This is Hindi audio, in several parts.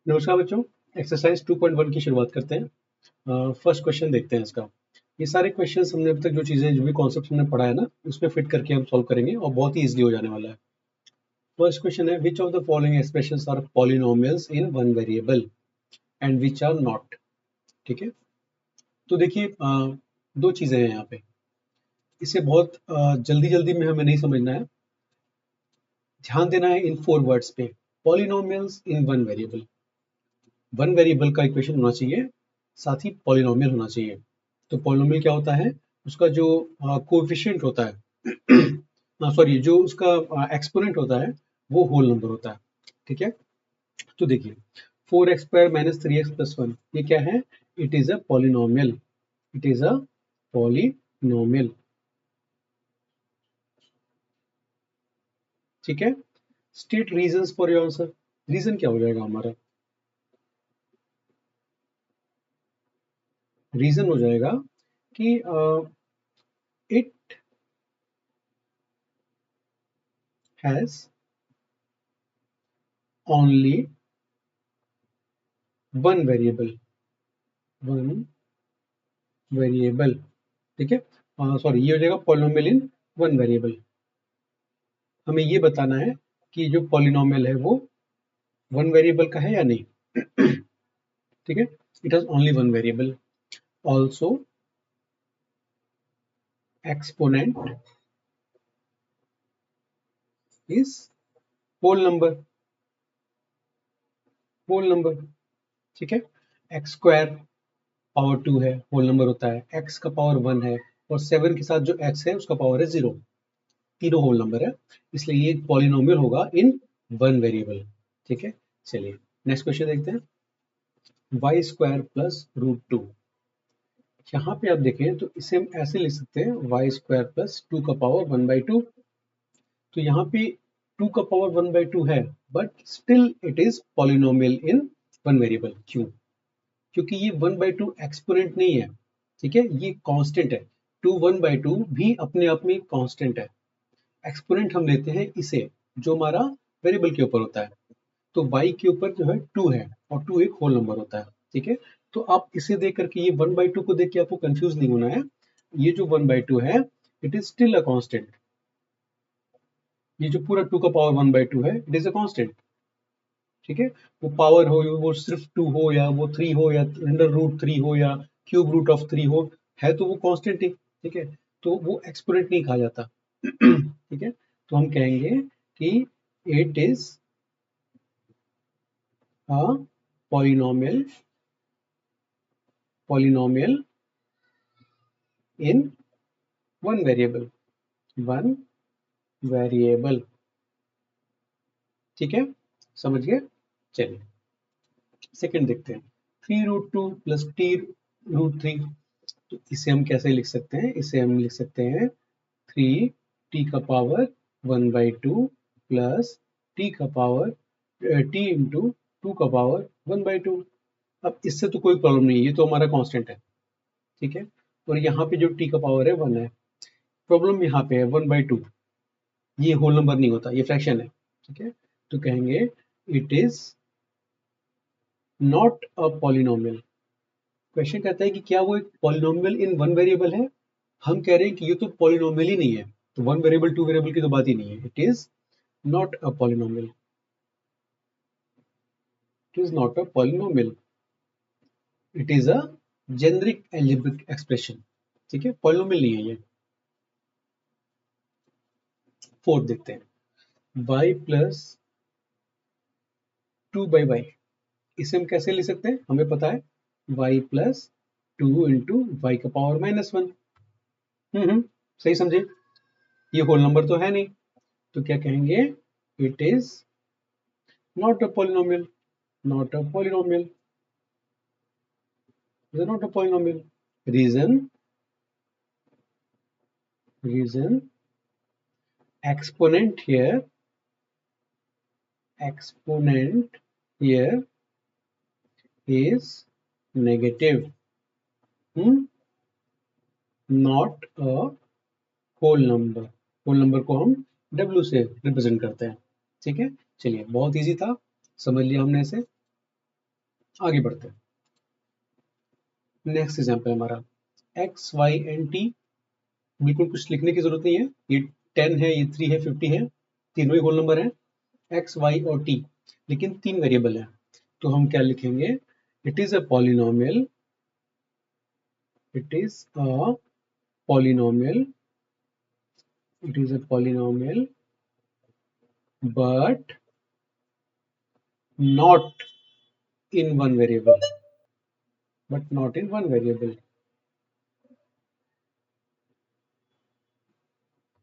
नमस्कार बच्चों, एक्सरसाइज 2.1 की शुरुआत करते हैं। फर्स्ट क्वेश्चन देखते हैं इसका। ये सारे क्वेश्चंस हमने अभी तक जो भी कॉन्सेप्ट हमने पढ़ा है ना, उसमें फिट करके हम सॉल्व करेंगे और बहुत ही इजीली हो जाने वाला है। फर्स्ट क्वेश्चन है, which of the following expressions are polynomials in one variable and which are not. ठीक है, तो देखिए दो चीजें हैं यहाँ पे। इसे बहुत जल्दी जल्दी में हमें नहीं समझना है, ध्यान देना है इन 4 वर्ड्स पे। Polynomials in one variable, one variable का इक्वेशन होना चाहिए, साथ ही पॉलिनोमियल होना चाहिए। तो पॉलिनोमियल क्या होता है, उसका जो कोएफिशिएंट होता है, सॉरी जो उसका एक्सपोनेंट होता है वो होल नंबर होता है। ठीक है, तो देखिए 4x square minus 3x plus 1 ये क्या है, it is a polynomial, it is a polynomial. ठीक है, state reasons for your answer. Reason क्या हो जाएगा हमारा, रीजन हो जाएगा कि it has only one variable, one variable. ठीक है, सॉरी ये हो जाएगा पॉलिनोमियल इन वन वेरिएबल। हमें ये बताना है कि जो पॉलिनोमियल है वो वन वेरिएबल का है या नहीं। ठीक है, it has only one variable. Also exponent is whole number, whole number. ठीक है, एक्स स्क्वायर पावर 2 है, होल नंबर होता है। एक्स का पावर 1 है और 7 के साथ जो एक्स है उसका पावर है 0, तीनों होल नंबर है, इसलिए ये पॉलिनोमियल होगा इन वन वेरिएबल। ठीक है, चलिए नेक्स्ट क्वेश्चन देखते हैं। Y square plus root two, यहाँ पे आप देखें तो इसे हम ऐसे लिख सकते हैं, वाई स्क्वायर प्लस 2 का पावर 1/2। तो यहाँ पे 2 का पावर 1/2 है, but still it is polynomial in one variable. क्यों? क्योंकि ये 1/2 एक्सपोनेंट नहीं है। ठीक है, ये कांस्टेंट है। 2 1/2 भी अपने आप में कांस्टेंट है। एक्सपोनेंट हम लेते हैं इसे, जो हमारा वेरिएबल के ऊपर होता है। तो y के ऊपर जो है 2 है और 2 एक होल नंबर होता है। ठीक है, तो आप इसे देख करके, ये 1/2 को देख के आपको कंफ्यूज नहीं होना है। ये जो 1/2 है, it is still a constant. ये जो पूरा 2 का पावर 1/2 है, इट इज अ कांस्टेंट। ठीक है, वो पावर हो, वो सिर्फ 2 हो या वो 3 हो या अंडर रूट 3 हो या क्यूब रूट ऑफ 3 हो, है तो वो कांस्टेंट ही। ठीक है, तो वो एक्सपोनेंट नहीं कहा जाता। ठीक है, तो हम कहेंगे कि it is a polynomial, polynomial in one variable, one variable. ठीक है, समझ गए। चलिए सेकंड देखते हैं। 3√2 प्लस t√3, तो इसे हम कैसे लिख सकते हैं, इसे हम लिख सकते हैं 3t का पावर 1/2 प्लस t का पावर t इंटू 2 का पावर 1/2। अब इससे तो कोई प्रॉब्लम नहीं है, ये तो हमारा कांस्टेंट है। ठीक है, और यहाँ पे जो t का पावर है 1 है। प्रॉब्लम यहाँ पे है 1/2, ये होल नंबर नहीं होता, ये फ्रैक्शन है। ठीक है, तो कहेंगे it is not a polynomial. Question कहता है कि क्या वो एक पॉलिनोमियल इन वन वेरिएबल है। हम कह रहे हैं कि ये तो पॉलिनोमियल ही नहीं है, तो वन वेरिएबल टू वेरिएबल की तो बात ही नहीं है। It is not a polynomial, it is not a polynomial, it is a generic algebraic expression. ठीक है, पॉलिनोमियल नहीं है ये। फोर्थ देखते हैं, y प्लस 2/y, इसे हम कैसे लिख सकते हैं, हमें पता है y प्लस 2 इंटू वाई का पावर -1। सही समझे, ये होल नंबर तो है नहीं, तो क्या कहेंगे, it is not a polynomial, not a polynomial, is not a polynomial. Reason, reason exponent here, exponent here is negative, not a whole number। Whole number को हम W से रिप्रेजेंट करते हैं। ठीक है, चलिए बहुत इजी था, समझ लिया हमने इसे। आगे बढ़ते हैं। नेक्स्ट एग्जाम्पल हमारा एक्स वाई एंड टी, बिल्कुल कुछ लिखने की जरूरत नहीं है, ये 10 है, ये 3 है, 50 है, तीनों ही होल नंबर है, एक्स वाई और टी, लेकिन 3 वेरिएबल है। तो हम क्या लिखेंगे, it is a polynomial, it is a polynomial, it is a polynomial but not in one variable, but not in one variable,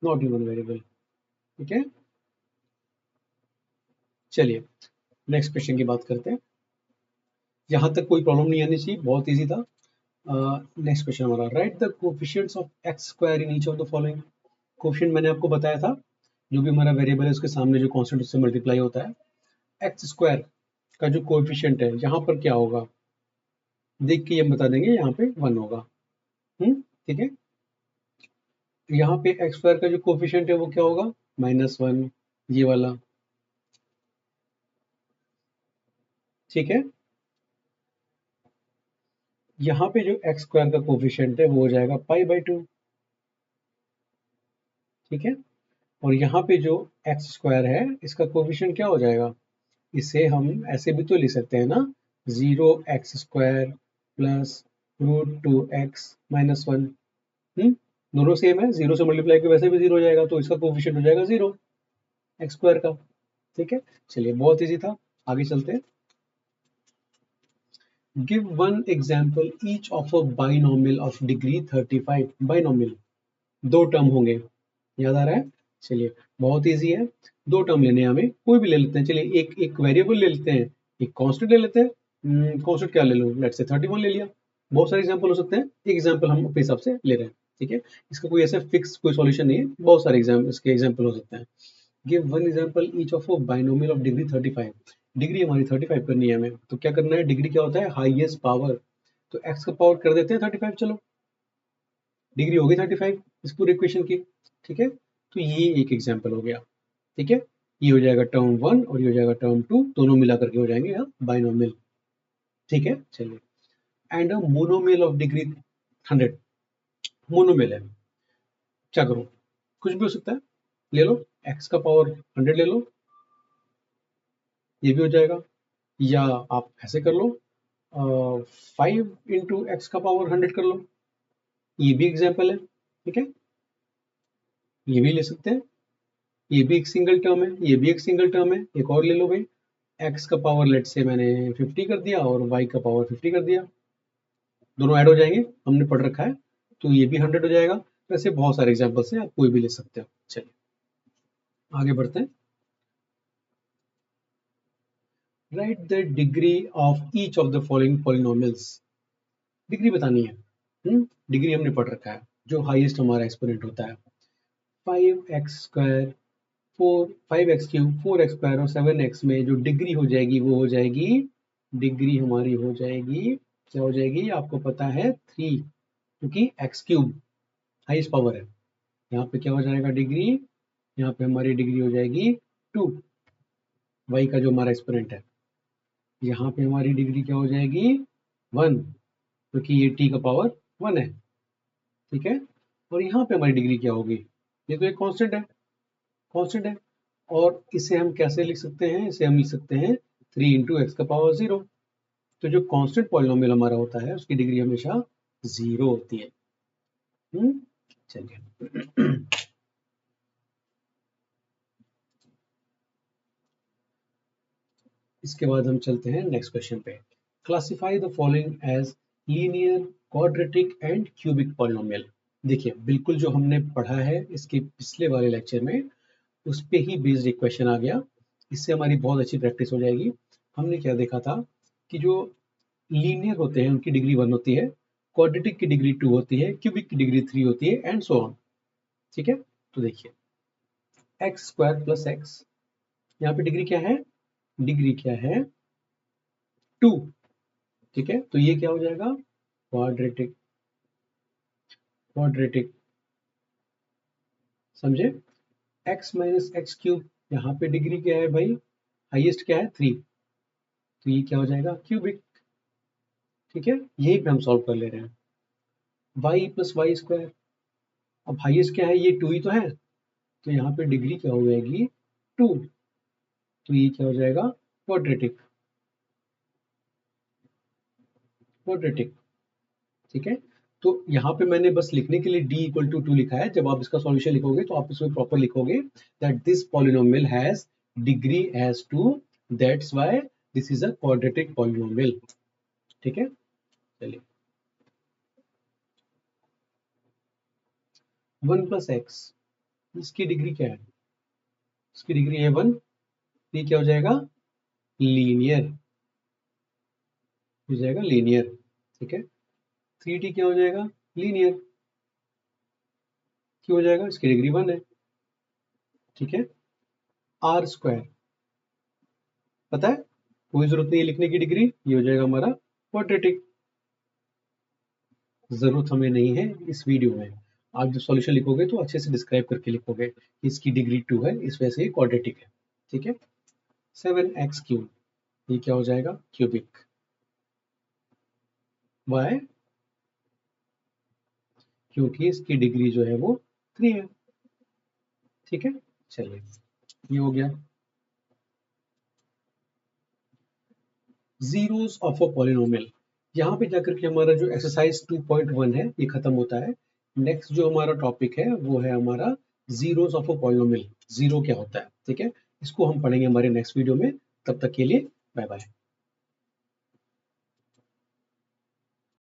not in one variable। ठीक है, चलिए नेक्स्ट क्वेश्चन की बात करते हैं। यहां तक कोई प्रॉब्लम नहीं आनी चाहिए, बहुत इजी था। नेक्स्ट क्वेश्चन हमारा, right the coefficients of x square in each of the following. Coefficient मैंने आपको बताया था, जो भी हमारा वेरिएबल है उसके सामने जो कांस्टेंट उससे मल्टीप्लाई होता है। एक्स स्क्वायर का जो कोएफिशिएंट है यहाँ पर क्या होगा, देख के ये हम बता देंगे, यहाँ पे 1 होगा। ठीक है, यहाँ पे एक्स स्क्वायर का जो कोफिशिएंट है वो क्या होगा, -1, ये वाला। ठीक है, यहाँ पे जो एक्स स्क्वायर का कोफिशिएंट है वो हो जाएगा π/2। ठीक है, और यहाँ पे जो एक्स स्क्वायर है इसका कोफिशिएंट क्या हो जाएगा, इसे हम ऐसे भी तो लिख सकते हैं ना, 0x² प्लस √2x-1। दोनों सेम है, 0 से मल्टीप्लाई के वैसे भी 0 हो जाएगा, तो इसका कोफिशिएंट हो जाएगा 0 एक्स स्क्वायर का। ठीक है, चलिए बहुत इजी था, आगे चलते हैं। Give one example each of a binomial of degree 35। Binomial दो टर्म होंगे, याद आ रहा है। चलिए बहुत इजी है, दो टर्म लेने हैं हमें, कोई भी ले लेते हैं। चलिए एक एक वेरिएबल ले लेते हैं, एक कांस्टेंट ले लेते हैं। कांस्टेंट क्या ले लूँ, लेट्स से 31 ले लिया। बहुत सारे एग्जांपल हो सकते हैं, एक एग्जांपल हम अपने हिसाब से ले रहे हैं। ठीक है, इसका कोई ऐसा फिक्स कोई सॉल्यूशन नहीं है, बहुत सारे इसके एग्जांपल हो सकते हैं। Give one example each of a binomial of degree 35। Degree हमारी 35 करनी है हमें, तो क्या करना है, डिग्री क्या होता है, हाईएस्ट पावर। तो एक्स का पावर कर देते हैं 35, चलो डिग्री होगी 35 इस पूरे इक्वेशन की। ठीक है, तो ये एक एग्जांपल हो गया। ठीक है, ये हो जाएगा टर्म 1 और ये हो जाएगा टर्म 2, दोनों मिला करके हो जाएंगे यहाँ बाइनोमियल। ठीक है, चलिए and a monomial of degree 100। Monomial है, क्या करूं, कुछ भी हो सकता है, ले लो एक्स का पावर 100 ले लो, ये भी हो जाएगा। या आप ऐसे कर लो, 5 × एक्स का पावर 100 कर लो, ये भी एग्जाम्पल है। ठीक है, ये भी ले सकते हैं, ये भी एक सिंगल टर्म है, ये भी एक सिंगल टर्म है। एक और ले लो भाई, एक्स का पावर लेट से मैंने 50 कर दिया और वाई का पावर 50 कर दिया, दोनों ऐड हो जाएंगे, हमने पढ़ रखा है, तो ये भी 100 हो जाएगा। वैसे बहुत सारे एग्जाम्पल्स हैं, आप कोई भी ले सकते हो। चलिए आगे बढ़ते हैं। Right the degree of each of the following polynomials. Degree बतानी है। डिग्री हमने पढ़ रखा है, जो हाईएस्ट हमारा एक्सपोनेंट होता है, 5x², 5x³ 4x² और 7x में जो डिग्री हो जाएगी वो हो जाएगी, डिग्री हमारी हो जाएगी, क्या हो जाएगी आपको पता है, 3, क्योंकि x³ हाईएस्ट पावर है। यहाँ पे क्या हो जाएगा डिग्री, यहाँ पे हमारी डिग्री हो जाएगी 2, y का जो हमारा एक्सपोनेंट है। यहाँ पे हमारी डिग्री क्या हो जाएगी 1, क्योंकि ये t का पावर 1 है। ठीक है, और यहाँ पे हमारी डिग्री क्या होगी, ये तो एक कांस्टेंट है, कांस्टेंट है। और इसे हम कैसे लिख सकते हैं, इसे हम लिख सकते हैं 3 × x का पावर 0। तो जो कांस्टेंट पॉलिनोमियल हमारा होता है उसकी डिग्री हमेशा 0 होती है। चलिए इसके बाद हम चलते हैं नेक्स्ट क्वेश्चन पे। Classify the following as linear, quadratic and cubic polynomial. देखिए बिल्कुल जो हमने पढ़ा है इसके पिछले वाले लेक्चर में, उस पे ही बेस्ड एक क्वेश्चन आ गया, इससे हमारी बहुत अच्छी प्रैक्टिस हो जाएगी। हमने क्या देखा था कि जो लीनियर होते हैं उनकी डिग्री 1 होती है, क्वाड्रेटिक की डिग्री 2 होती है, क्यूबिक की डिग्री 3 होती है एंड सो ऑन। ठीक है, तो देखिए x² + x, यहाँ पे डिग्री क्या है, डिग्री क्या है 2। ठीक है, तो ये क्या हो जाएगा, क्वाड्रेटिक, क्वाड्रेटिक, समझे। x - x³, यहाँ पे डिग्री क्या है भाई, हाईएस्ट क्या है 3, तो ये क्या हो जाएगा क्यूबिक। ठीक है, यही पे हम सॉल्व कर ले रहे हैं। y प्लस वाई स्क्वायर, अब हाईएस्ट क्या है, ये 2 ही तो है, तो यहाँ पे डिग्री क्या हो जाएगी 2, तो ये क्या हो जाएगा क्वाड्रेटिक, क्वाड्रेटिक। ठीक है, तो यहाँ पे मैंने बस लिखने के लिए d इक्वल टू 2 लिखा है। जब आप इसका सॉल्यूशन लिखोगे तो आप इसमें प्रॉपर लिखोगे that this polynomial has degree as 2, that's why this is a quadratic polynomial. ठीक है, चलिए 1 प्लस एक्स, इसकी डिग्री क्या है, इसकी डिग्री है 1, ये क्या हो जाएगा लीनियर, हो जाएगा लीनियर। ठीक है, 3t क्या हो जाएगा लीनियर, क्यों हो जाएगा, इसकी डिग्री 1 है। ठीक है, आर स्क्वायर पता है, कोई जरूरत नहीं है लिखने की डिग्री, ये हो जाएगा हमारा क्वाड्रेटिक। जरूरत हमें नहीं है इस वीडियो में, आप जब सॉल्यूशन लिखोगे तो अच्छे से डिस्क्राइब करके लिखोगे कि इसकी डिग्री 2 है, इस वजह से ये क्वाड्रेटिक है। ठीक है, 7x क्यूब, ये क्या हो जाएगा क्यूबिक, वाई क्योंकि इसकी डिग्री जो है वो 3 है। ठीक है, चलिए ये हो गया। जीरोस ऑफ अ पॉलिनोमियल, यहाँ पे जाकर के हमारा जो एक्सरसाइज 2.1 है ये खत्म होता है। नेक्स्ट जो हमारा टॉपिक है वो है हमारा zeros of a polynomial, zero क्या होता है। ठीक है, इसको हम पढ़ेंगे हमारे नेक्स्ट वीडियो में, तब तक के लिए बाय बाय।